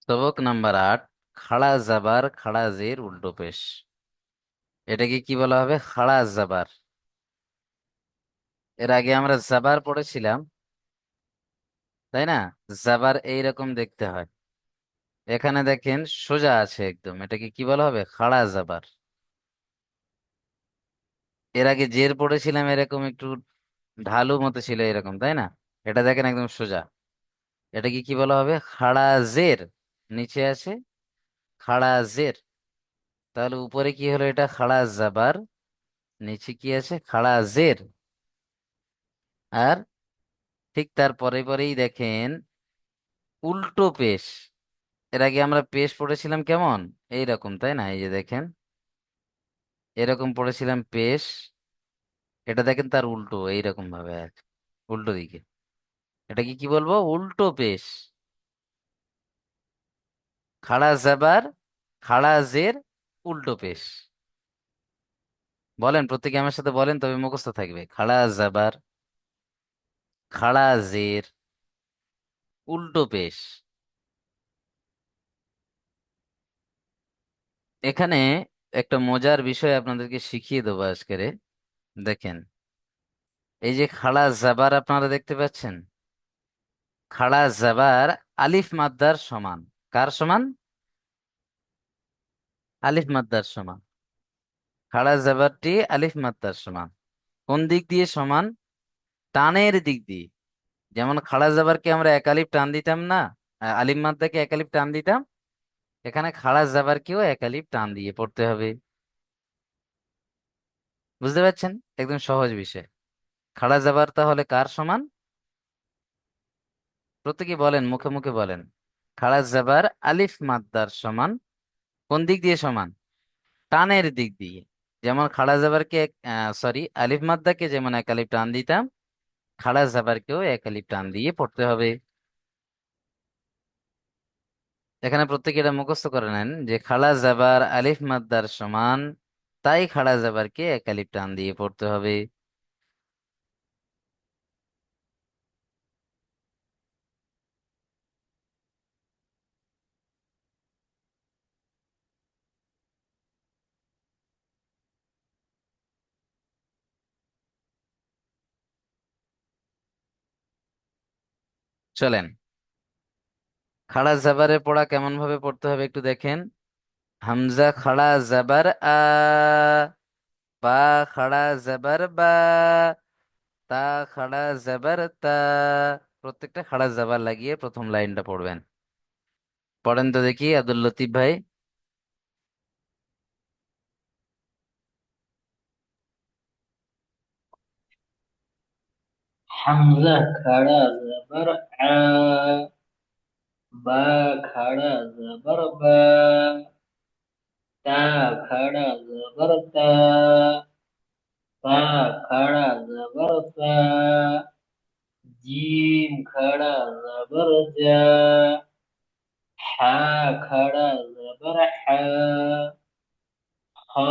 সবক নাম্বার 8। খাড়া জাবার খাড়া জের উল্টো পেশ। এটাকে কি বলা হবে? খাড়া জাবার। এর আগে আমরা জাবার পড়েছিলাম, তাই না? জাবার এইরকম দেখতে হয়। এখানে দেখেন সোজা আছে একদম, এটাকে কি বলা হবে? খাড়া জাবার। এর আগে জের পড়েছিলাম এরকম একটু ঢালু মতো ছিল এরকম, তাই না? এটা দেখেন একদম সোজা। এটাকে কি বলা হবে? খাড়া জের। নিচে আছে খাড়া জের। তাহলে উপরে কি হলো? এটা খাড়া জাবার। নিচে কি আছে? খাড়া জের। আর ঠিক তার পরে পরেই দেখেন উল্টো পেশ। এর আগে আমরা পেশ পড়েছিলাম কেমন? এইরকম, তাই না? এই যে দেখেন এরকম পড়েছিলাম পেশ। এটা দেখেন তার উল্টো এইরকম ভাবে আছে, উল্টো দিকে। এটাকে কি বলবো? উল্টো পেশ। খাড়া জাবার খাড়া জের উল্টো পেশ। বলেন, প্রত্যেকে আমার সাথে বলেন, তবে মুখস্থ থাকবে। খাড়া জাবার খাড়া জের উল্টো পেশ। এখানে একটা মজার বিষয় আপনাদেরকে শিখিয়ে দেবো আজকেরে। দেখেন, এই যে খাড়া জাবার আপনারা দেখতে পাচ্ছেন, খাড়া জাবার আলিফ মাদ্দার সমান। কার সমান? আলিফ মাদ্দার সমান। খাড়া জাবারটি আলিফ মাদ্দার সমান। কোন দিক দিয়ে সমান? টানের দিক দিয়ে। যেমন খাড়া জাবারকে আমরা এক আলিফ টান দিতাম না, আলিফ মাদ্দাকে এক আলিফ টান দিতাম, এখানে খাড়া জাবারকেও এক আলিফ টান দিয়ে পড়তে হবে। বুঝতে পারছেন? একদম সহজ বিষয়। খাড়া জাবার তাহলে কার সমান? প্রত্যেকে বলেন, মুখে মুখে বলেন। খাড়া জাবার আলিফ মাদ্দার সমান। কোন দিক দিয়ে সমান? টানের দিক দিয়ে। যেমন খাড়া জাবারকে সরি, আলিফ মাদ্দাকে যেমন এক আলিফ টান দিতাম, খাড়া জাবারকেও এক আলিফ টান দিয়ে পড়তে হবে। এখানে প্রত্যেকে এটা মুখস্থ করে নেন যে খাড়া জাবার আলিফ মাদ্দার সমান, তাই খাড়া জাবারকে এক আলিফ টান দিয়ে পড়তে হবে। চলেন, খাড়া জাবারে পড়া কেমন ভাবে পড়তে হবে একটু দেখেন। হামজা খাড়া জাবার আ, বা খাড়া জাবার বা, তা খাড়া জাবার তা। প্রত্যেকটা খাড়া জাবার লাগিয়ে প্রথম লাইনটা পড়বেন। পড়েন তো দেখি আব্দুল লতিফ ভাই। حمزة खड़ा जबर आ, बा खड़ा जबर बा, ता खड़ा जबर ता, सा खड़ा जबर सा, जीम खड़ा जबर जा, हा खड़ा जबर हा, खा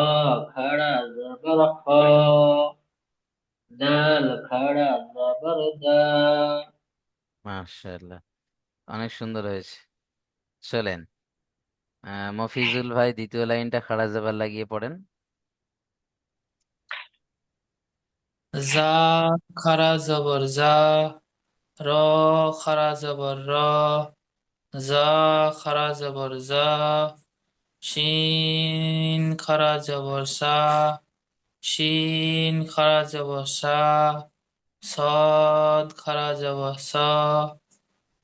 खड़ा जबर खा, दाल खड़ा जबर दा। মাশাআল্লাহ, অনেক সুন্দর হয়েছে। চলেন, মফিজুল ভাই দ্বিতীয় লাইনটা খাড়া জাবার লাগিয়ে পড়েন। যা খারা জবর যা, র খারা জবর র, যা খারা জবর যা, শিন খারা জবর সা, শিন খারা জবর সা, صاد খারা জবর সা,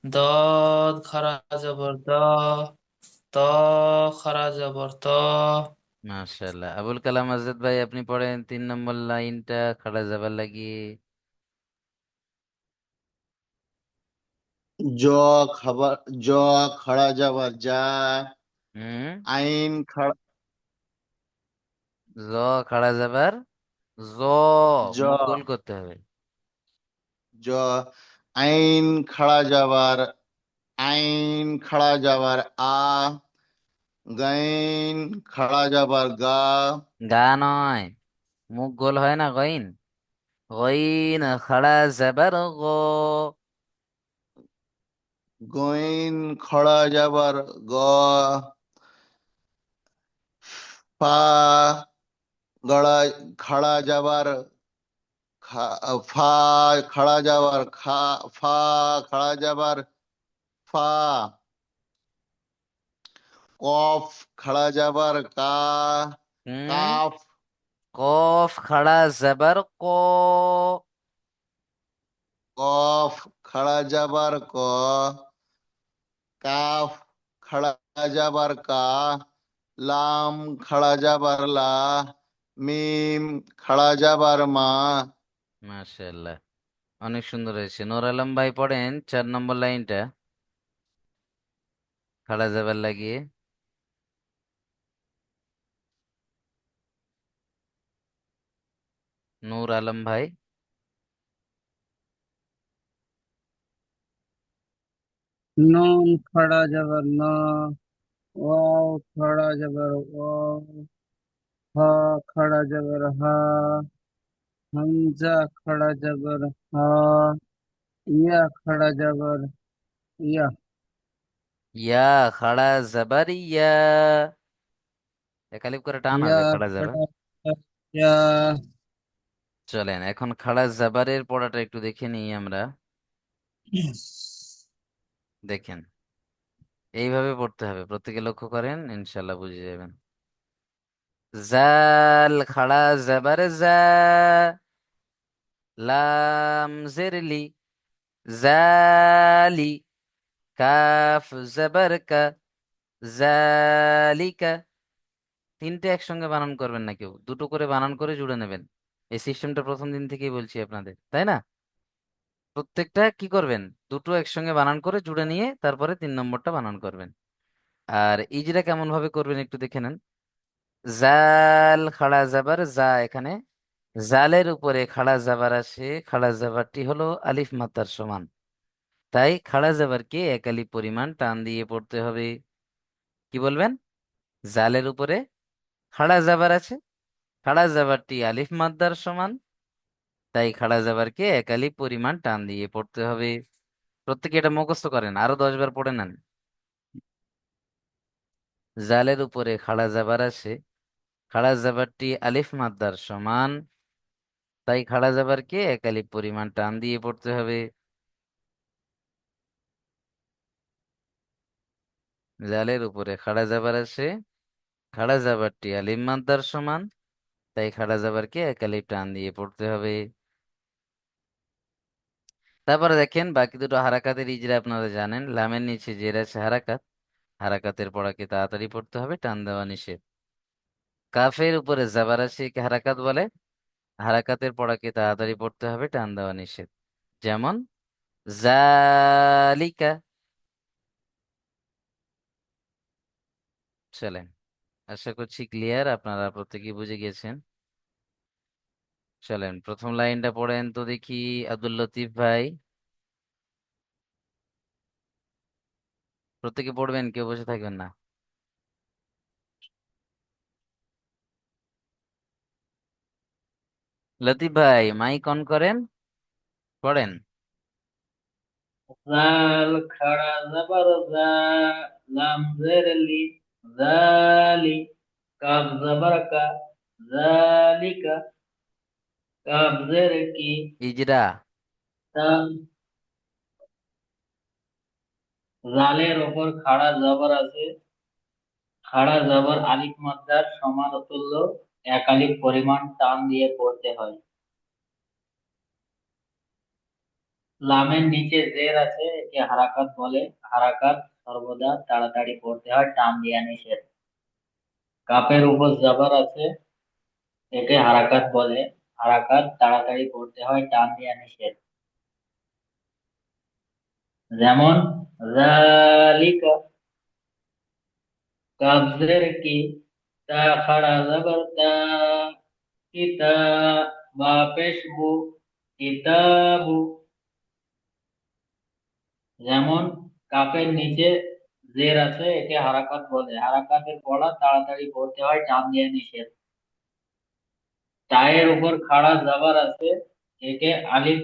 দদ খারা জবর দ, ত খারা জবর ত। মাশাআল্লাহ, আবুল কালাম আজাদ ভাই আপনি পড়েন 3 নম্বর লাইনটা খাড়া জাবার লাগিয়ে। জ খাবার জ খড়া যাবার যা, হুম। আইন খড়া জ খাড়া যাবার জ, জ মুখ গোল করতে হবে। জ আইন খড়া যাবার আইন খড়া যাবার আ, গাইন খড়া যাবার গা, গা নয়, মুখ গোল হয় না, গইন। গইন খাড়া যাবার গ। গইন খড়া যাবার গ, ফা গড়া খাড়া যাবার ফা, খাড়া যাবার খা, ফা খাড়া যাবার ফা, কফ খাড়া যাবার কা, হুম। কাফ, কফ খাড়া জবর ক। কফ খাড়া যাবার ক, কাফ খাড়া যাবার কা, লাম খাড়া যাবার লা, মিম খাড়া যাবার মা। মাশাআল্লাহ, অনেক সুন্দর হয়েছে। নূর আলম ভাই পড়েন 4 নম্বর লাইনটা খাড়া জবর লাগিয়ে। নূর আলম ভাই। নুন खड़ा जबर न, वाव खड़ा जबर वाव, हा खड़ा जबर हा, हमजा खड़ा जबर हा, या खड़ा जबर या। ইয়া খাড়া জবর ইয়া। একালিপ করে টান या হবে খাড়া জবর। खड़ा जबर या। চলেন এখন খাড়া জবরের পড়াটা একটু দেখে নিই আমরা। দেখেন, এইভাবে পড়তে হবে, প্রত্যেকে লক্ষ্য করেন, ইনশাল্লাহ বুঝে যাবেন। জাল খাড়া জবর জা, লাম জেরলি, জালি, কাফ জবর কা, জালিকা। তিনটে একসঙ্গে বানান করবেন না, কেউ দুটো করে বানান করে জুড়ে নেবেন। এই সিস্টেমটা প্রথম দিন থেকেই বলছি আপনাদের, তাই না? প্রত্যেকটা কি করবেন, দুটো একসঙ্গে বানান করে জুড়ে নিয়ে তারপরে 3 নম্বরটা বানান করবেন। আর ইজরা কেমন ভাবে করবেন একটু দেখে নেন। জাল খাড়া জাবার যা, এখানে জালের উপরে খাড়া জাবার আসে, খাড়া জাবারটি হলো আলিফ মাত্রার সমান, তাই খাড়া জাবারকে 1 আলিফ পরিমাণ টান দিয়ে পড়তে হবে। কি বলবেন? জালের উপরে খাড়া জাবার আছে, খাড়া জাবারটি আলিফ মাদ্দার সমান, তাই খাড়া জাবারকে 1 আলিফ পরিমাণ টান দিয়ে পড়তে হবে। প্রত্যেকে এটা মুখস্থ করেন, আরো 10 বার পড়ে নেন। জালের উপরে খাড়া জাবার আছে, খাড়া জাবারটি আলিফ মাদ্দার সমান, তাই খাড়া জাবারকে 1 আলিফ পরিমাণ টান দিয়ে পড়তে হবে। জালের উপরে খাড়া জাবার আছে, খাড়া জাবারটি আলিফ মাদ্দার সমান, তাই খাড়া জাবারকে 1 আলিফ টান দিয়ে পড়তে হবে। তারপরে দেখেন বাকি দুটো হারাকাতের ইজরা আপনারা জানেন। লামের নিচে জের আছে হারাকাত, হারাকাতের পড়াকে তাড়াতাড়ি পড়তে হবে, টান দেওয়া নিষেধ। কাফের উপরে জাবার আছে, একে হারাকাত বলে, হারাকাতের পড়াকে তাড়াতাড়ি পড়তে হবে, টান দেওয়া নিষেধ। যেমন জালিকা। চলেন, আশা করছি ক্লিয়ার, আপনারা প্রত্যেকেই বুঝে গেছেন। চলেন প্রথম লাইনটা পড়েন তো দেখি, আব্দুল লতিফ ভাই। প্রত্যেকে পড়বেন, কেউ বসে থাকবেন না। লতিফ ভাই মাইক অন করেন, পড়েন। জাল খাড়া জবর জা, লাম জের লি, জালি, কাফ জবর কা, জালিকা, কাফ জের কি, ইজরা। তা, জালের ওপর খাড়া জবর আছে, খাড়া জবর আলিফ মাদ্দার সমান তুল্য, 1 আলিফ পরিমাণ টান দিয়ে পড়তে হয়। লামের নিচে জের আছে, একে হারাকাত বলে, হারাকাত সর্বদা তাড়াতাড়ি পড়তে হয়, টান দিয়া নিষেধ। কাপের উপর জবর আছে, একে হারাকাত বলে, হারাকাত তাড়াতাড়ি পড়তে হয়, টান দিয়া নিষেধ। যেমন জালিকা, কাবজের কি, তা খাড়া জবর তা, কিতা, বা পেশ বু, কিতাবু। যেমন কাপের নিচে জের আছে, একে হারাকাত বলে, হারাকাতের পড়া তাড়াতাড়ি পড়তে হয়, টান দিয়ে নিষেধ। টায়ের উপর খাড়া জবর আছে, একে আলিফ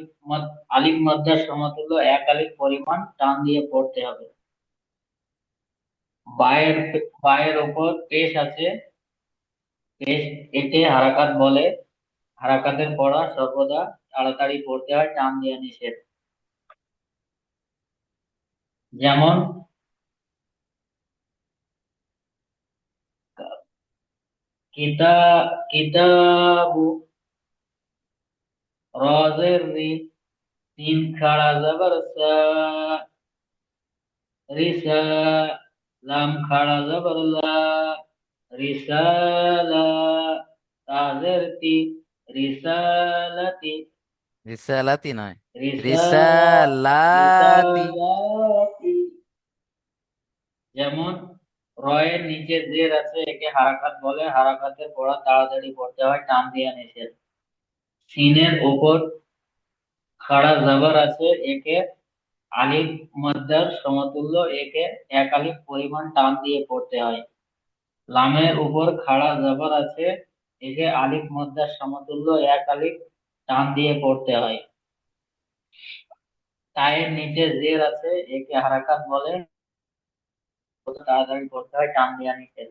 আলিফ মাদ্দার সমতুল্য এক আলিফ পরিমাণ টান দিয়ে পড়তে হবে। বায়ের বায়ের উপর পেশ আছে, পেশ একে হারাকাত বলে। হারাকাতের পড়া সর্বদা তাড়াতাড়ি পড়তে হয়, টান দিয়ে নিষেধ। যেমন কিতা কিতাবু, রজের রি, তিন খাড়া জবর সা, রিসা, লাম খাড়া জবর লা, রিসালা, তাজের তি, রিসালাতি, রিসালাতি নয়, রিসালা, রিসালাতি। রিসালাতি। যেমন রয়ের নিচে জের আছে, একে হারাকাত বলে। হারাকাতের পড়া তাড়াতাড়ি পড়তে হয়, টান দিয়ে নিষেধ। সিনের উপর খাড়া জবর আছে, একে আলিফ মাদ্দার সমতুল্য, একে এক আলিফ পরিমাণ টান দিয়ে পড়তে হয়। লামের উপর খাড়া জবর আছে, একে আলিফ মাদ্দার সমতুল্য, এক আলিফ টান দিয়ে পড়তে হয়। তায়ের নিচে জের আছে, একে হারাকাত বলে। তাড়াতাড়ি পড়তে হয়, টান দিয়ে নিষেধ।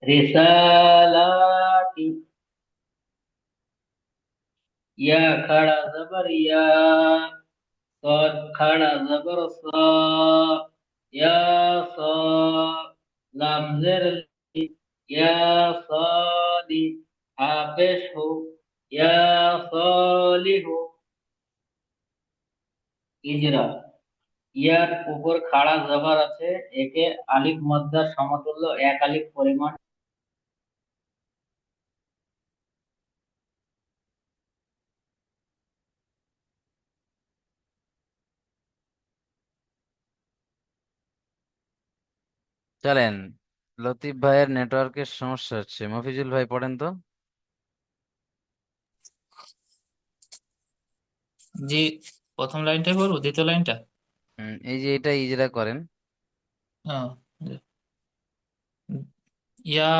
রিসালাতি, ইয়া খাড়া জবর ইয়া, صاد خڑا زبر صا، یا صا، لام زر لی، یا صادی، آپش ہو، یا صالح। ইজরা, ইয়ার উপর খাড়া জবর আছে, একে আলিফ মাদ্দার সমতুল্য, এক আলিফ পরিমাণ। চলেন, লতিফ ভাইয়ের নেটওয়ার্কের সমস্যা হচ্ছে, মফিজুল ভাই পড়েন তো। জি, প্রথম লাইনটাই বলবো, দ্বিতীয় লাইনটা? এই যে এটা ইজরা করেন। হ্যাঁ। ইয়া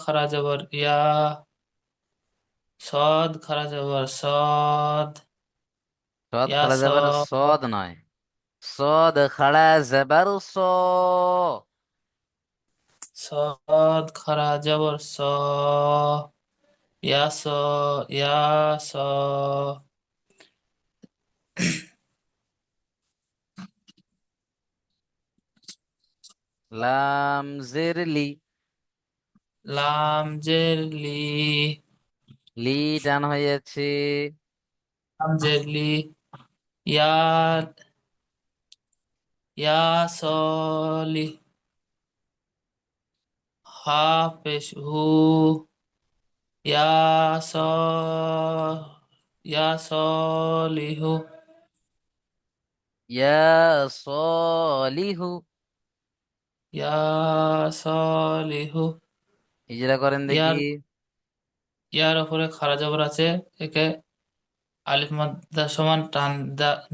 খারা জবর ইয়া, সদ খারা জবর সদ, সদ ইয়া খাড়া স, যাবার সদ নয়, সদ খাড়া যাবার স। সদ খারা জবর স, ইয়া স, ইয়া স, লাম জের লি, লাম জের লি, লি টান হয়ে যাচ্ছে। লাম জের লি, ইয়া, ইয়া সলি, হা পেশ হু, ইয়া স, ইয়া সলিহু, ইয়া সলিহু, ইয়া সলিহু। ইজরা করেন দেখি। ইয়ার ইয়ার উপরে খাড়া জবর আছে, একে আলিফ মাদ্দা সমান টান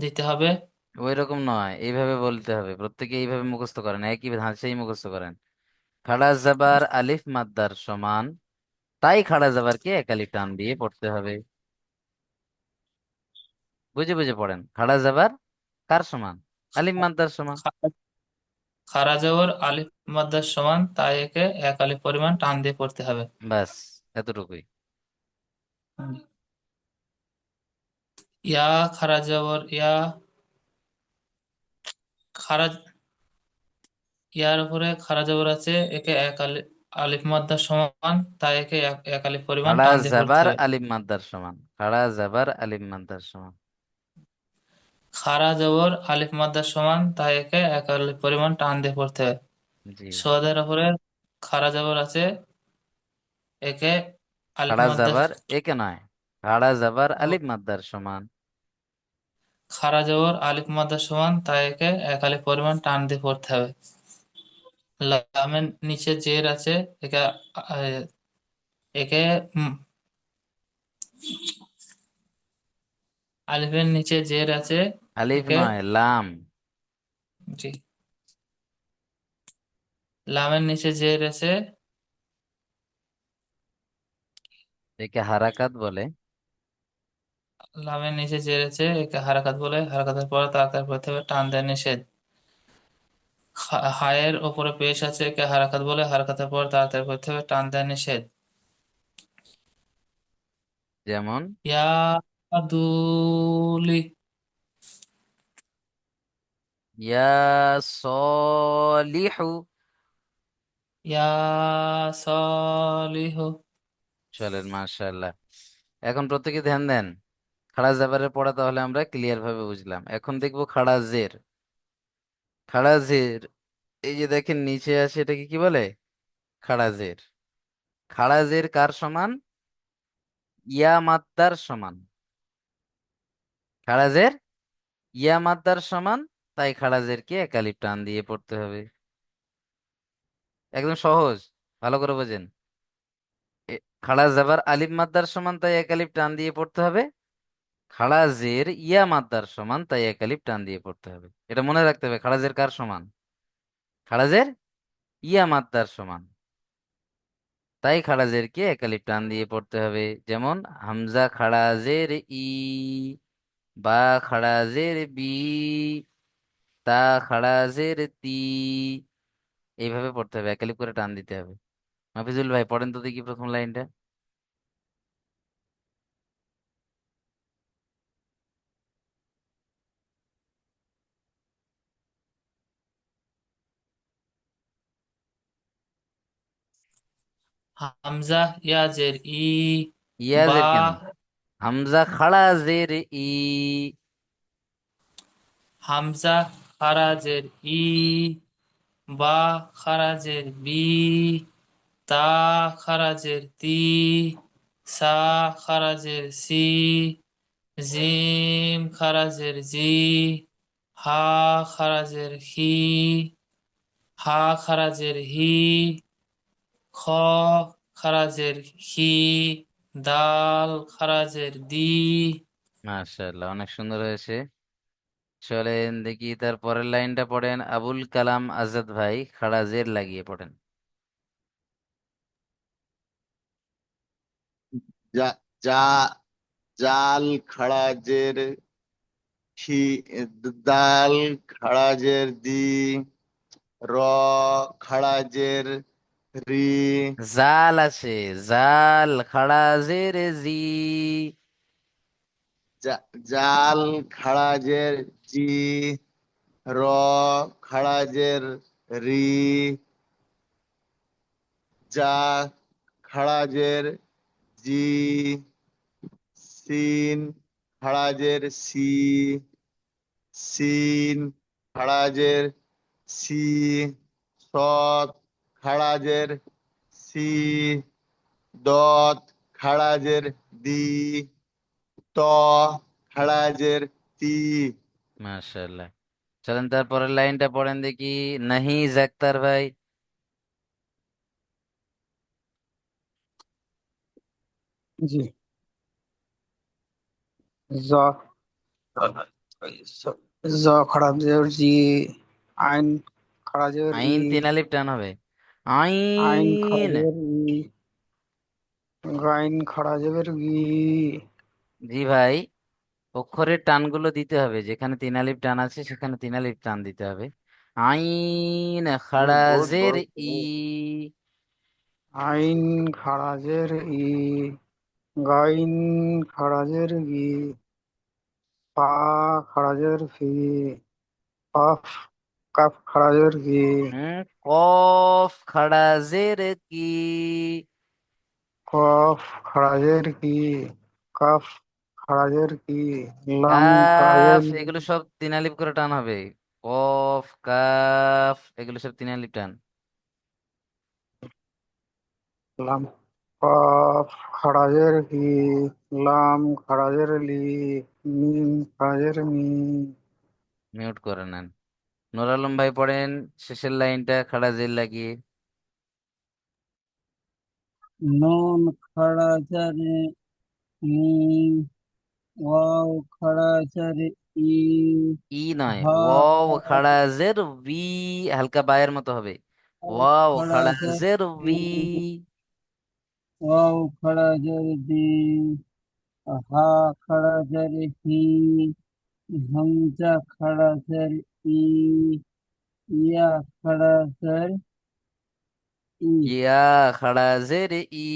দিতে হবে। ওই রকম নয়, এইভাবে বলতে হবে, প্রত্যেকে এইভাবে মুখস্থ করেন, একই ধাঁচেই মুখস্থ করেন। খাড়া জাবার আলিফ মাদ্দার সমান, তাই খাড়া জাবারকে এক আলিফ টান দিয়ে পড়তে হবে। বুঝে বুঝে পড়েন, খাড়া জাবার কার সমান? আলিফ মাদ্দার সমান। খাড়া জবর আলিফ মাদ্দার সমান, তাই একে এক আলিফ পরিমাণ টান দিয়ে পড়তে হবে। ব্যাস, এতটুকুই। হুম। ইয়া খাড়া জবর ইয়া, খাড়া, ইয়ার উপরে খাড়া জবর আছে, একে এক আলিফ আলিফ মাদ্দার সমান, তাই একে এক আলিফ পরিমাণ খাড়া টান দিয়ে পড়তে জাবার হবে। আলিফ মাদ্দার সমান, খাড়া জাবার আলিফ মাদ্দার সমান। খাড়া জবর আলিফ মাদ্দার সমান, তাই একে এক আলিফ পরিমাণ টান দিয়ে পড়তে হবে। জি। সদের উপরে খাড়া জবর আছে, একে আলিফ খাড়া মাদ্দার, জাবার একে নয়, খাড়া জাবার আলিফ মাদ্দার সমান। খাড়া জবর আলিফ মাদ্দার সমান, তাই একে এক আলিফ পরিমাণ টান দিয়ে পড়তে হবে। লামের নিচে জের আছে, একে একে আলিফের নিচে জের আছে, আলিফ একে, নয়, লাম। জি, লামের নিচে জের আছে, একে হারাকাত বলে। লামের নিচে জের আছে, একে হারাকাত বলে, হারাকাতের পরে তাড়াতাড়ি পড়তে হবে, টান দেওয়া নিষেধ। হায়ের ওপরে পেশ আছে, একে হারাকাত বলে, হারাকাতের পরে তাড়াতাড়ি পড়তে হবে, টান দেওয়া নিষেধ। যেমন ইয়াদুলি, ইয়া সলিহু। ইয়া সলিহু। চলেন, মাশাআল্লাহ। এখন প্রত্যেকে ধ্যান দেন। খাড়া জাবারের পড়া তাহলে আমরা ক্লিয়ার ভাবে বুঝলাম। এখন দেখবো খাড়া জের। খাড়া জের, এই যে দেখেন নিচে আছে, এটাকে কি বলে? খাড়া জের। খাড়া জের কার সমান? ইয়া মাদ্দার সমান। খাড়া জের ইয়া মাদ্দার সমান, তাই খাড়া জেরকে একালিপ টান দিয়ে পড়তে হবে। একদম সহজ, ভালো করে বোঝেন। এ- খাড়া জাবার আলিফ মাদ্দার সমান, তাই একালিপ টান দিয়ে পড়তে হবে। খাড়া জের ইয়া মাদ্দার সমান, তাই একালিপ টান দিয়ে পড়তে হবে। এটা মনে রাখতে হবে। খাড়া জের কার সমান? খাড়া জের ইয়া মাদ্দার সমান, তাই খাড়া জেরকে একালিপ টান দিয়ে পড়তে হবে। যেমন হামজা খাড়া জের ই, বা খাড়া জের বি, তা খাড়া জের তি, এইভাবে পড়তে হবে, একালিপ করে টান দিতে হবে। মাফিজুল ভাই পড়েন তো দেখি প্রথম লাইনটা। হামজা ইয়া জের ই, ইয়া বা জের কেন? হামজা খাড়া জের ই। হামজা খারাজের ই, বা খারাজের বি, তা খারাজের তি, সা খারাজের সি, জিম খারাজের জি, হা খারাজের হি, হা খারাজের হি, খ খারাজের হি, দাল খারাজের দি। মাশাআল্লাহ, অনেক সুন্দর হয়েছে। চলেন দেখি তার পরের লাইনটা পড়েন। আবুল কালাম আজাদ ভাই খাড়া জের লাগিয়ে পড়েন। যা যা জাল খাড়া জের খি, দাল খাড়া জের দি, র খাড়া জের রি, জাল আছে, জাল খাড়া জের জি। জাল খাড়া জের জি, র খাড়া জের রি, যা খাড়া জের জি, সিন খাড়া জের সি, সিন খাড়া জের সি, সৎ খাড়া জের সি, দত খাড়া জের দি, ত খাড়া জের তি। মাশাআল্লাহ। চলেন তার পরের লাইনটা পড়েন দেখি। নাহিজ আক্তার ভাই। জি। জ জ খারাপ জের জি, আইন খারাপ জের ই, আইন তিন আলিফ টান হবে। আইন খারাপ আইন। জের ই, গাইন খারাপ জের গি। জি ভাই, অক্ষরের টানগুলো দিতে হবে। যেখানে তিন আলিফ টান আছে সেখানে তিন আলিফ টান দিতে হবে। আইন খাড়া বহুত জের বড় ই। আইন খারাপ জের ই, গাইন খারাপ জের গি, পা খারাপ জের ফি, কাফ কাফ খারাপ জের গি, কফ খাড়া জের কি। কফ খারাপ জের কি, কাফ খারাপ জের কি, লাম খারাপ কাফ, জের এগুলো সব তিন আলিফ করে টান হবে। কফ কাফ এগুলো সব তিন আলিফ টান। লাম, কফ খারাপ জের কি, লাম খারাপ জের লি, মিম খারাপ জের মি। মিউট করে নেন। নূর আলম ভাই পড়েন শেষের লাইনটা খাড়া জের লাগিয়ে। নুন খাড়া জের নি, ওয়াও খাড়া জের ই, ই নয়, হা ওয়াও খাড়া খাড়া জের ভি, হালকা বায়ের মতো হবে। ওয়াও খাড়া খাড়া জের জের ভি। ই, ওয়াও খাড়া জের দি, হা খাড়া জের হি, হামজা খাড়া জের ই, ইয়া খাড়া জের ই, ইয়া খাড়া জের ই।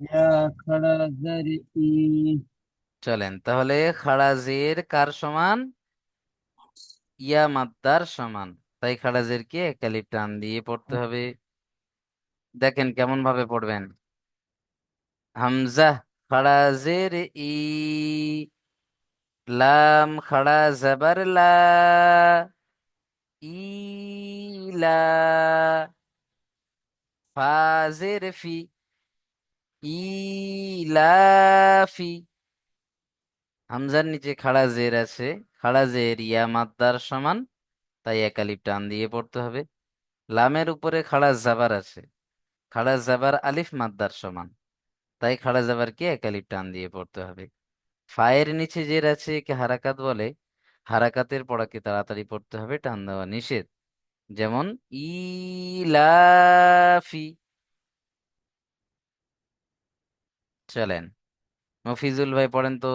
ইয়া খাড়া জের ই, চলেন তাহলে খাড়া জের কার সমান? ইয়া মাদ্দার সমান। তাই খাড়া জেরকে এক আলিফ টান দিয়ে পড়তে হবে। দেখেন কেমন ভাবে পড়বেন। হামজা খাড়া জের ই, লাম খাড়া জবর লা, ইলা, ফা জের ফি, ইলাফি। হামজার নিচে খাড়া জের আছে, খাড়া জের ইয়া মাদ্দার সমান, তাই এক আলিফ টান দিয়ে পড়তে হবে। লামের উপরে খাড়া জাবার আছে, খাড়া জাবার আলিফ মাদ্দার সমান, তাই খাড়া জাবারকে এক আলিফ টান দিয়ে পড়তে হবে। ফায়ের নিচে জের আছে, একে হারাকাত বলে। হারাকাতের পড়াকে তাড়াতাড়ি পড়তে হবে, টান দেওয়া নিষেধ। যেমন ইলাফি। চলেন মফিজুল ভাই পড়েন তো।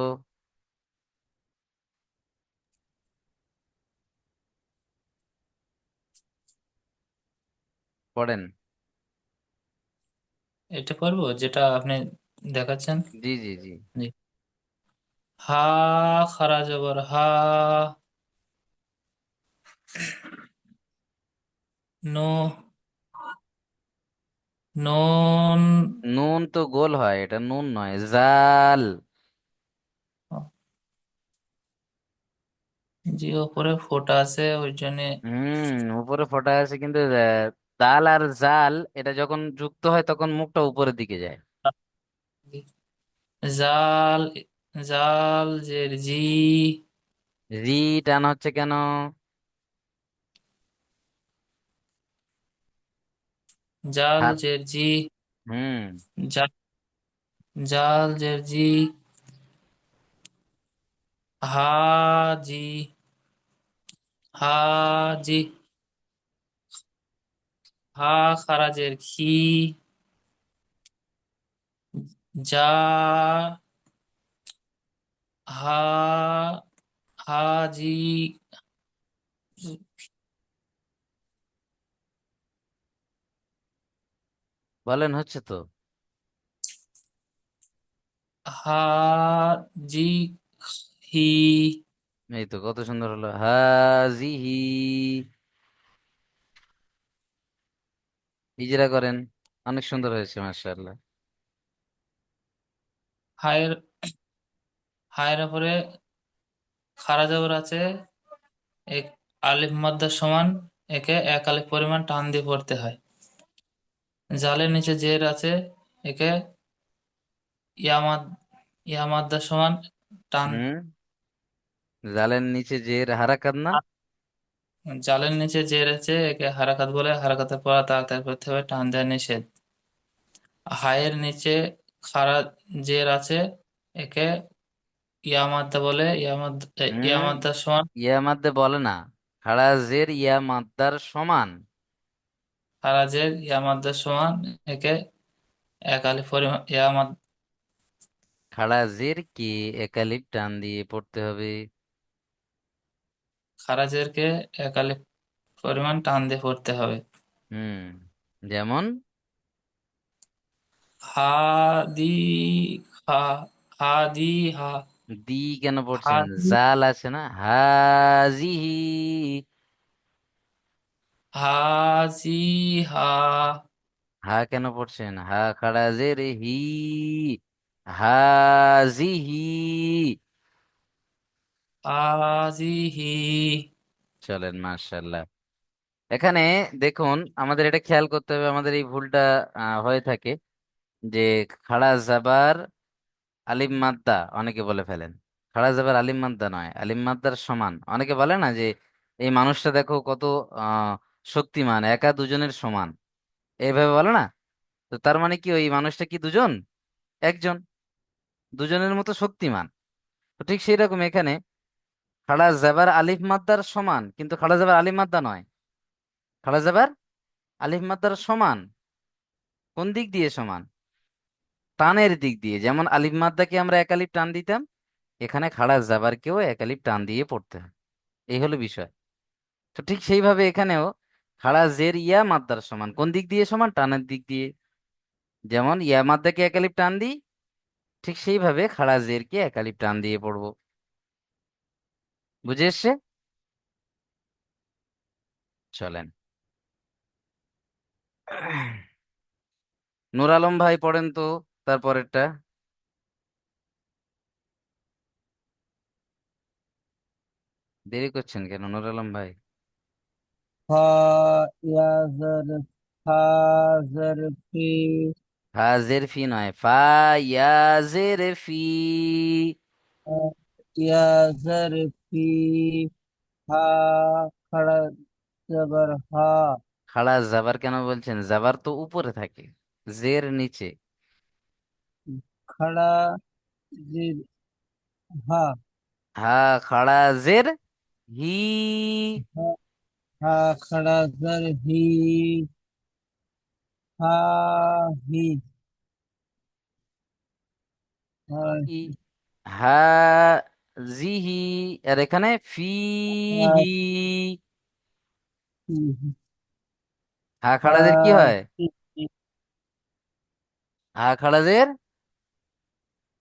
পড়েন। এটা পারবো যেটা আপনি দেখাচ্ছেন? জি জি জি। জি। হা খারা জবর হা, নো, নুন। নুন তো গোল হয়, এটা নুন নয়, জাল। জি, ওপরে ফোঁটা আছে ওই জন্য। উপরে ফোঁটা আছে কিন্তু দাল আর জাল এটা যখন যুক্ত হয় তখন মুখটা উপরের দিকে যায়। জাল, জাল জের জি, রি টান হচ্ছে কেন? জাল হাত। জের জি, হুম। জাল, জাল জের জি, হাজি, হাজি, হা খারাজের খি, যা, হা, হাজি, বলেন হচ্ছে তো। হাজি, হি, এই তো কত সুন্দর হলো, হাজিহি। ইজরা করেন, অনেক সুন্দর হয়েছে মাশাআল্লাহ। হায়ের, হায়ের উপরে খারা জবর আছে, এক আলিফ মাদ্দার সমান, একে এক আলিফ পরিমাণ টান দিয়ে পড়তে হয়। জালের নিচে জের আছে, একে ইয়ামাদ, ইয়ামাদ্দার সমান টান। হুম। জালের নিচে জের হারাকাত না? জালের নিচে জের আছে, একে হারাকাত বলে। হারাকাতের পর তাড়াতাড়ি করতে হবে, টান দেওয়া নিষেধ। হায়ের নিচে খারা জের আছে, একে ইয়ামাদ্দা বলে। হুম। ইয়ামাদ্দার সমান। ইয়া মাদ্দে বলে না, খাড়া জের ইয়া মাদ্দার সমান। খারা জের ইয়ামাদ্দার সমান, একে এক আলিফ পরিমাণ ইয়ামাদ, খাড়া জের কে এক আলিফ টান দিয়ে পড়তে হবে। খারা জেরকে এক আলিফ পরিমাণ টান দিয়ে পড়তে হবে। হুম। যেমন হাদি, হা, হাদি, হা, দি কেন পড়ছেন? হাদি, জাল আছে না, হাজিহি। হাজি, হা, হা কেন পড়ছেন? হা খাড়া জের হি, হাজিহি। হাজিহি। চলেন মাশাআল্লাহ। এখানে দেখুন, আমাদের এটা খেয়াল করতে হবে, আমাদের এই ভুলটা হয়ে থাকে যে খাড়া জাবার আলিম মাদ্দা অনেকে বলে ফেলেন। খাড়া জাবার আলিম মাদ্দা নয়, আলিম মাদ্দার সমান। অনেকে বলে না যে এই মানুষটা দেখো কত আহ শক্তিমান, একা দুজনের সমান, এইভাবে বলে না? তো তার মানে কি ওই মানুষটা কি দুজন? একজন, দুজনের মতো শক্তিমান। তো ঠিক সেই রকম এখানে খাড়া জাবার আলিফ মাদ্দার সমান, কিন্তু খাড়া জাবার আলিম মাদ্দা নয়, খাড়া জাবার আলিফ মাদ্দার সমান। কোন দিক দিয়ে সমান? টানের দিক দিয়ে, যেমন আলিফ মাদ্দাকে আমরা এক আলিফ টান দিতাম, এখানে খাড়া জাবারকেও এক আলিফ টান দিয়ে পড়তে হয়। এই হলো বিষয়। তো ঠিক সেইভাবে এখানেও খাড়া জের ইয়া মাদ্দার সমান, কোন দিক দিয়ে সমান? টানের দিক দিয়ে। যেমন ইয়া মাদ্দাকে এক আলিফ টান দিই, ঠিক সেইভাবে খাড়া জেরকে এক আলিফ টান দিয়ে পড়বো। বুঝে এসছে? চলেন। নূর আলম ভাই পড়েন তো তারপরেরটা। দেরি করছেন কেন নূর আলম ভাই? ফা ইয়া জের ফা জের ফি ফা জের ফি নয়, ফা ইয়া জের ফি। ইয়া জের ফি হা খড়া জবর হা খাড়া জাবার কেন বলছেন? জাবার তো উপরে থাকে, জের নিচে। খড়া জির হা হা খাড়া জের হি। হা হা খড়া জের হি হা হি হা ই হা জিহি। আর এখানে হা ফিহি। হি হা হা খাড়াদের কি হয়? হি হা খাড়াদের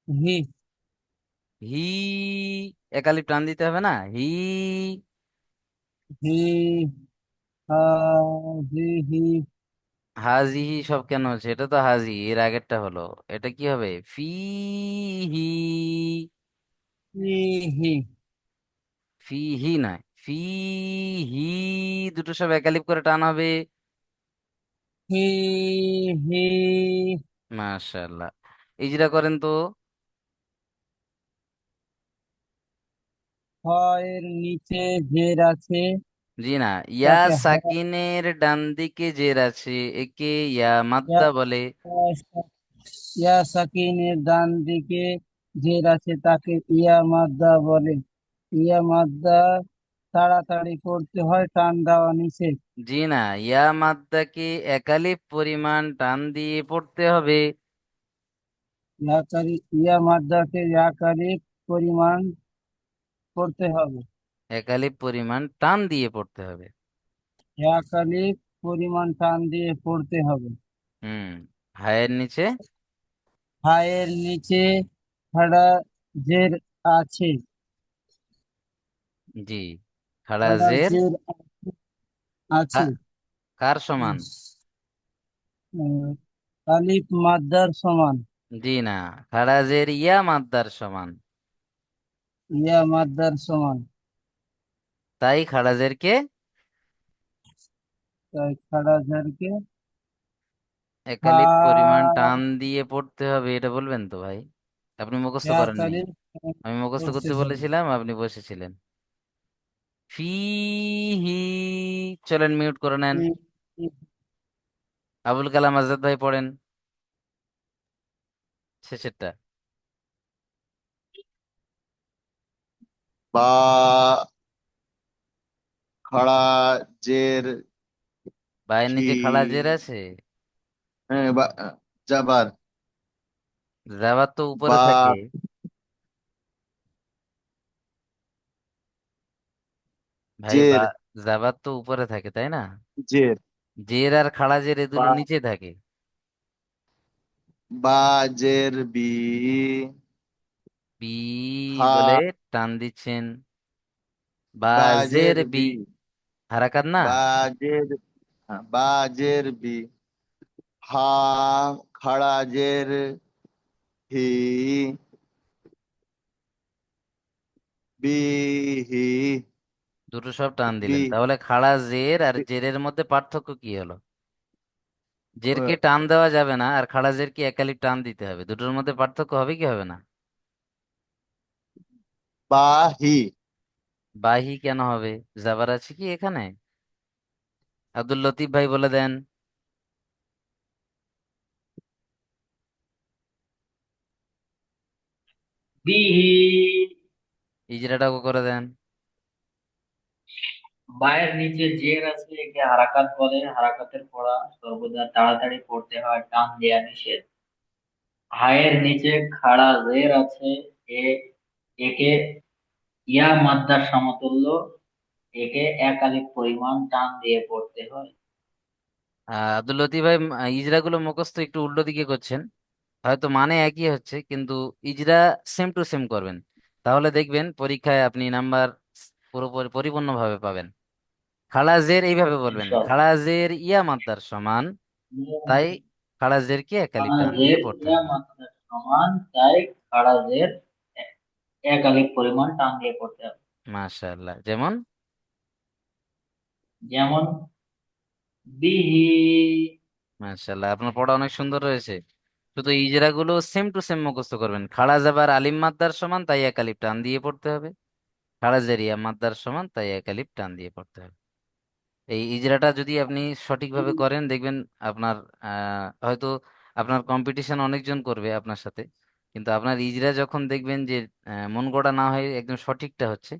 হি হি। একালিপ টান দিতে হবে না? হি। হি হা জি হি হাজিহি সব কেন হচ্ছে? এটা তো হাজি, এর আগেরটা হলো। এটা কি হবে? ফিহি। হি হি ফিহি নয়, ফিহি। দুটো সব একালিপ করে টান হবে। হি হি মাশাআল্লাহ। ইজরা করেন তো। হ এর নিচে জের আছে জি না, ইয়া তাকে হা সাকিনের ডান দিকে জের আছে, একে ইয়া ইয়া মাদ্দা বলে। ইয়া সাকিনের ডান দিকে জের আছে তাকে ইয়া মাদ্দা বলে। ইয়া মাদ্দা তাড়াতাড়ি করতে হয়, টান দেওয়া নিষেধ। জি না, ইয়া মাদ্দাকে একালিপ পরিমাণ টান দিয়ে পড়তে হবে। ইয়া মাদ্দাকে ইয়াকারি পরিমাণ করতে হবে। একালিপ পরিমাণ টান দিয়ে পড়তে হবে। ইয়াকালি পরিমাণ টান দিয়ে পড়তে হবে। হুম। হায়ের নিচে। হায়ের নিচে খাড়া জের আছে। জি। খাড়া খাড়া জের জের আছে। কার সমান? উম, আলিফ মাদ্দার সমান। জি না, খাড়া জের ইয়া মাদ্দার সমান। ইয়া মাদ্দার সমান। তাই খাড়া জেরকে তাই খাড়া জেরকে হা একালিপ পরিমাণ টান দিয়ে পড়তে হবে, এটা বলবেন তো ভাই? আপনি মুখস্থ করেননি। ইয়াকালি আমি মুখস্থ করতে করতে হবে। বলেছিলাম, আপনি বসেছিলেন। ফিহি। চলেন মিউট করে নেন। ই- ই- আবুল কালাম আজাদ ভাই পড়েন শেষেরটা। বা খড়া জের বায়ের খি নিচে খাড়া জের আছে। হ্যাঁ জাবার জাবার তো উপরে বা থাকে ভাই। জের জাবার তো উপরে থাকে, তাই না? জের জের আর খাড়া জের এ দুটো বা নিচে থাকে। বা জের বি বি হা বলে টান দিচ্ছেন। বা বাজের জের বি। বি হারাকাত না। বা জের বা জের বি হা খড়া জের হি বি হি দুটো সব টান বি দিলেন, তাহলে খাড়া জের আর জেরের মধ্যে পার্থক্য কি হলো? জেরকে টান দেওয়া যাবে না, আর খাড়া জেরকে একালিপ টান দিতে হবে। দুটোর মধ্যে পার্থক্য হবে কি হবে না? বা হি বাহি কেন হবে? জাবার আছে কি এখানে? আব্দুল লতিফ ভাই বলে দেন। বিহি। ইজরাটাও করে দেন। বায়ের নিচে জের আছে একে হারাকাত বলে। হারাকাতের পড়া সর্বদা তাড়াতাড়ি পড়তে হয়, টান দেয়া নিষেধ। হায়ের নিচে খাড়া জের আছে, এ একে ইয়া মাদ্দার সমতুল্য, একে একালিক পরিমাণ টান দিয়ে পড়তে হয়। আব্দুল লতিফ ভাই, ইজরাগুলো মুখস্থ একটু উল্টো দিকে করছেন, হয়তো মানে একই হচ্ছে কিন্তু ইজরা সেম টু সেম করবেন, তাহলে দেখবেন পরীক্ষায় আপনি নাম্বার পুরোপুরি পরিপূর্ণভাবে পাবেন। খাড়া জের এইভাবে বলবেন, ইনশাআল্লাহ। খাড়া জের ইয়া মাদ্দার সমান, তাই খাড়া জেরকে একালিপ খাড়া টান দিয়ে জের পড়তে ইয়া হবে। মাত্রার সমান, তাই খাড়া জের একালিক পরিমাণ টান দিয়ে পড়তে হবে। মাশাআল্লাহ, যেমন যেমন বিহি। মাশাআল্লাহ, আপনার পড়া অনেক সুন্দর রয়েছে। শুধু ইজরা গুলো সেম টু সেম মুখস্থ করবেন। খাড়া জাবার আলিম মাদ্দার সমান, তাই একালিপ টান দিয়ে পড়তে হবে। খাড়া জেরিয়া মাদ্দার সমান, তাই একালিপ টান দিয়ে পড়তে হবে। এই ইজরাটা যদি আপনি সঠিকভাবে করেন, দেখবেন আপনার হয়তো আপনার কম্পিটিশন অনেকজন করবে আপনার সাথে, কিন্তু আপনার ইজরা যখন দেখবেন যে মন গড়া না হয়ে একদম সঠিকটা হচ্ছে,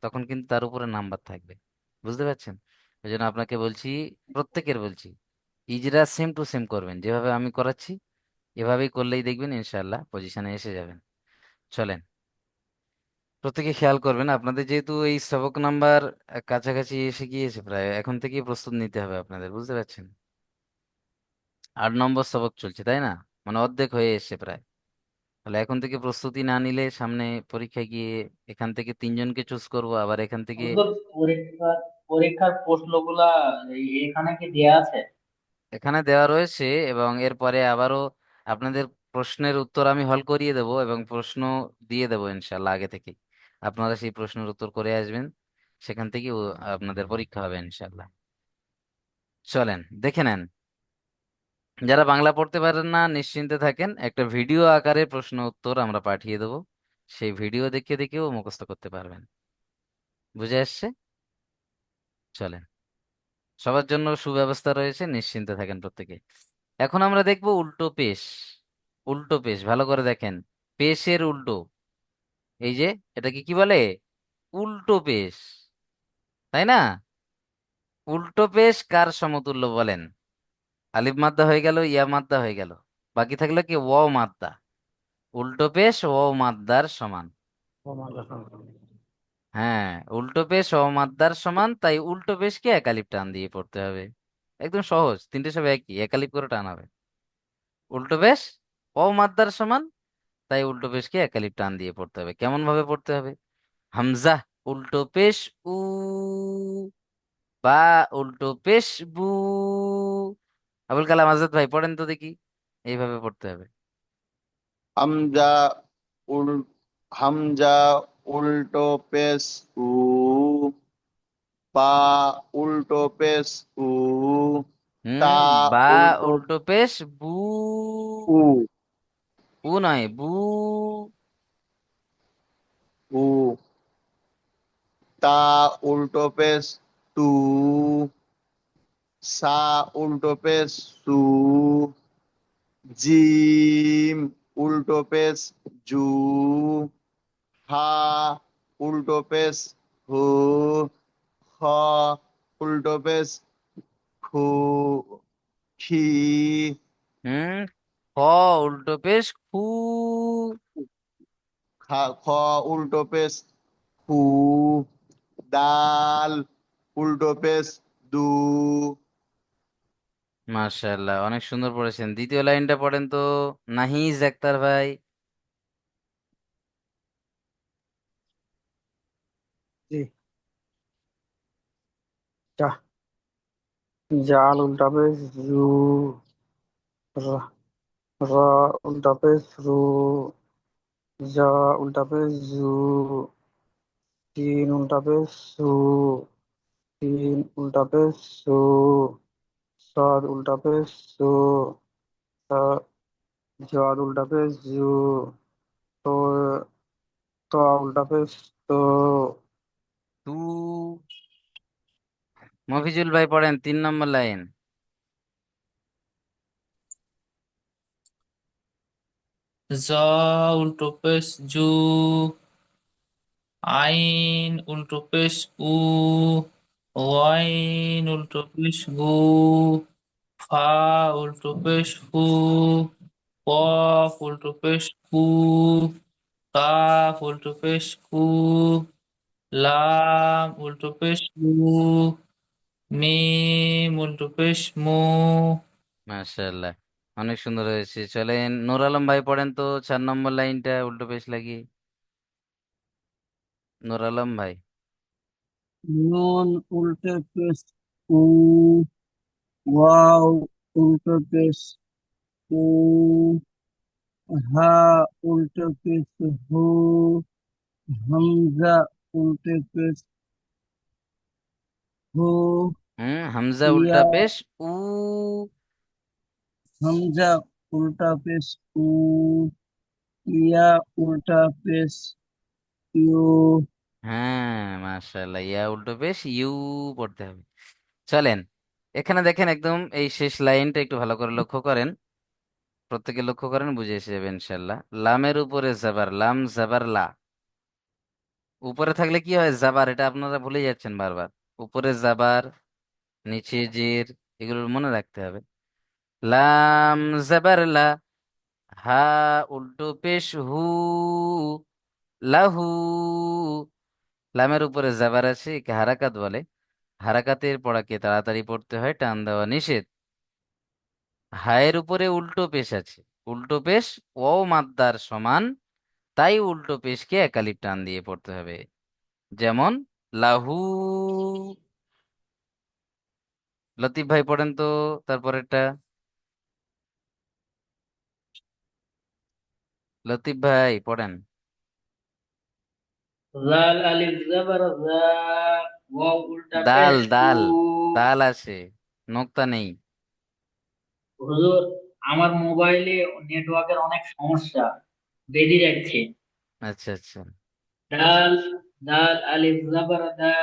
তখন কিন্তু তার উপরে নাম্বার থাকবে। বুঝতে পারছেন? এই জন্য আপনাকে বলছি, প্রত্যেকের বলছি, ইজরা সেম টু সেম করবেন, যেভাবে আমি করাচ্ছি এভাবেই করলেই দেখবেন ইনশাআল্লাহ পজিশনে এসে যাবেন। চলেন, প্রত্যেকে খেয়াল করবেন, আপনাদের যেহেতু এই সবক নাম্বার কাছাকাছি এসে গিয়েছে প্রায়, এখন থেকেই প্রস্তুত নিতে হবে আপনাদের, বুঝতে পারছেন? 8 নম্বর সবক চলছে, তাই না? মানে অর্ধেক হয়ে এসেছে প্রায়। তাহলে এখন থেকে প্রস্তুতি না নিলে সামনে পরীক্ষায় গিয়ে এখান থেকে 3জনকে চুজ করব, আবার এখান থেকে। হুজুর, পরীক্ষার প্রশ্নগুলা এখানে কি দেয়া আছে? এখানে দেওয়া রয়েছে, এবং এরপরে আবারও আপনাদের প্রশ্নের উত্তর আমি হল করিয়ে দেব এবং প্রশ্ন দিয়ে দেবো ইনশাল্লাহ আগে থেকে। আপনারা সেই প্রশ্নের উত্তর করে আসবেন, সেখান থেকে আপনাদের পরীক্ষা হবে ইনশাল্লাহ। চলেন দেখে নেন। যারা বাংলা পড়তে পারেন না, নিশ্চিন্তে থাকেন, একটা ভিডিও আকারে প্রশ্ন উত্তর আমরা পাঠিয়ে দেবো, সেই ভিডিও দেখে দেখেও মুখস্থ করতে পারবেন। বুঝে আসছে? চলেন, সবার জন্য সুব্যবস্থা রয়েছে, নিশ্চিন্তে থাকেন প্রত্যেকে। এখন আমরা দেখব উল্টো পেশ। উল্টো পেশ ভালো করে দেখেন, পেশের উল্টো। এই যে, এটাকে কি বলে? উল্টো পেশ, তাই না? উল্টো পেশ কার সমতুল্য বলেন? আলিফ মাদ্দা হয়ে গেল, ইয়া মাদ্দা হয়ে গেল, বাকি থাকলো কি ওয়াও মাদ্দা। উল্টো পেশ ওয়াও মাদ্দার সমান। হ্যাঁ, উল্টো পেশ ওয়াও মাদ্দার সমান, তাই উল্টো পেশকে একালিপ টান দিয়ে পড়তে হবে। একদম সহজ, তিনটে সব একই, একালিপ করে টান হবে। উল্টো পেশ ওয়াও মাদ্দার সমান, তাই উল্টো পেশকে একালিপ টান দিয়ে পড়তে হবে। কেমন ভাবে পড়তে হবে? হামজা উল্টো পেশ উ, বা উল্টো পেশ বু। আবুল কালাম আজাদ ভাই, পড়েন তো দেখি, এইভাবে পড়তে হবে। হামজা উল হামজা উল্টো পেশ উ, বা উল্টো পেশ উ, তা বা উল্টো উল্টো পেশ বু। উ, উ নয়, বু। উ, তা উল্টো পেশ তু, সা উল্টো পেশ সু, জিম উল্টো পেশ জু, হা উল্টো পেশ হু, খ উল্টো পেশ খু, খি, হুম, খ উল্টো পেশ খু। খ উল্টো পেশ খু, দাল উল্টো পেশ দু। মার্শাল্লাহ, অনেক সুন্দর পড়েছেন। দ্বিতীয় লাইনটা পড়েন তো, নাহিজ আক্তার ভাই। জি। যা, জাল উল্টা পেশ জু, র র উল্টা পেশ রু, জা উল্টা পেশ জু, তিন উল্টা পেশ সু, তিন উল্টা পেশ সু, সাদ উল্টা পেশ সু, জদ উল্টা পেশ জু, তো তো উল্টা পেশ তো। তু। মফিজুল ভাই পড়েন 3 নম্বর লাইন। জ উল্টো পেশ জু, আইন উল্টো পেশ উ, ওয়াইন উল্টো পেশ গু, ফা উল্টো পেশ ফু, কফ উল্টো পেশ কু, কাফ উল্টো পেশ কু, লাম উল্টো পেশ লু, মিম উল্টো পেশ মু। মাশাআল্লাহ, অনেক সুন্দর হয়েছে। চলেন নূর আলম ভাই পড়েন তো 4 নম্বর লাইনটা উল্টো পেশ লাগিয়ে। নূর আলম ভাই। নুন উল্টে পেশ উ, ওয়াও উল্টো পেশ উ, হা উল্টো পেশ হু, হামজা উল্টে পেশ হু, হামজা ইয়া উল্টা পেশ উ। হামজা উল্টা পেশ উ, ইয়া উল্টা পেশ ইউ। হ্যাঁ, মাশাআল্লাহ, ইয়া উল্টো পেশ ইউ পড়তে হবে। চলেন এখানে দেখেন, একদম এই শেষ লাইনটা একটু ভালো করে লক্ষ্য করেন। প্রত্যেকে লক্ষ্য করেন, বুঝে এসে যাবে ইনশাল্লাহ। লামের উপরে জাবার, লাম জাবার লা। উপরে থাকলে কি হয়, জাবার, এটা আপনারা ভুলে যাচ্ছেন বারবার। উপরে জাবার, নিচে জের, এগুলো মনে রাখতে হবে। লাম জাবার লা, হা উল্টো পেশ হু, লাহু। লামের উপরে জাবার আছে, একে হারাকাত বলে। হারাকাতের পড়াকে তাড়াতাড়ি পড়তে হয়, টান দেওয়া নিষেধ। হায়ের উপরে উল্টো পেশ আছে, উল্টো পেশ ও মাদ্দার সমান, তাই উল্টো পেশকে একালিপ টান দিয়ে পড়তে হবে। যেমন লাহু। লতিফ ভাই পড়েন তো তারপরেরটা। লতিফ ভাই পড়েন। জাল আলিফ জবর জা, ওয়াও উল্টা দাল পেশ উ। দাল, দাল আছে, নোক্তা নেই। হুজুর, আমার মোবাইলে নেটওয়ার্কের অনেক সমস্যা, বেরিয়ে যাচ্ছে। আচ্ছা আচ্ছা। ডাল, দাল আলিফ জবর দা,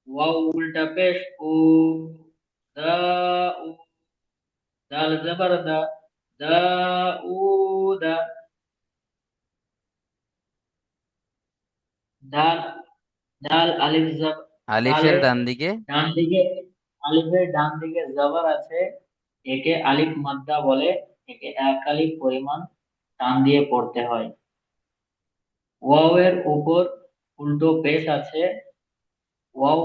ওয়াও উল্টা পেশ উ, দা উ, দাল জবর দা, দা উ দা। ডাল, ডাল আলিফ জব, আলিফের ডালের ডান দিকে। ডান দিকে, আলিফের ডান দিকে জবর আছে, একে আলিফ মাদ্দা বলে। একে এক আলিফ পরিমাণ টান দিয়ে পড়তে হয়। ওয়াও এর উপর উল্টো পেশ আছে, ওয়াও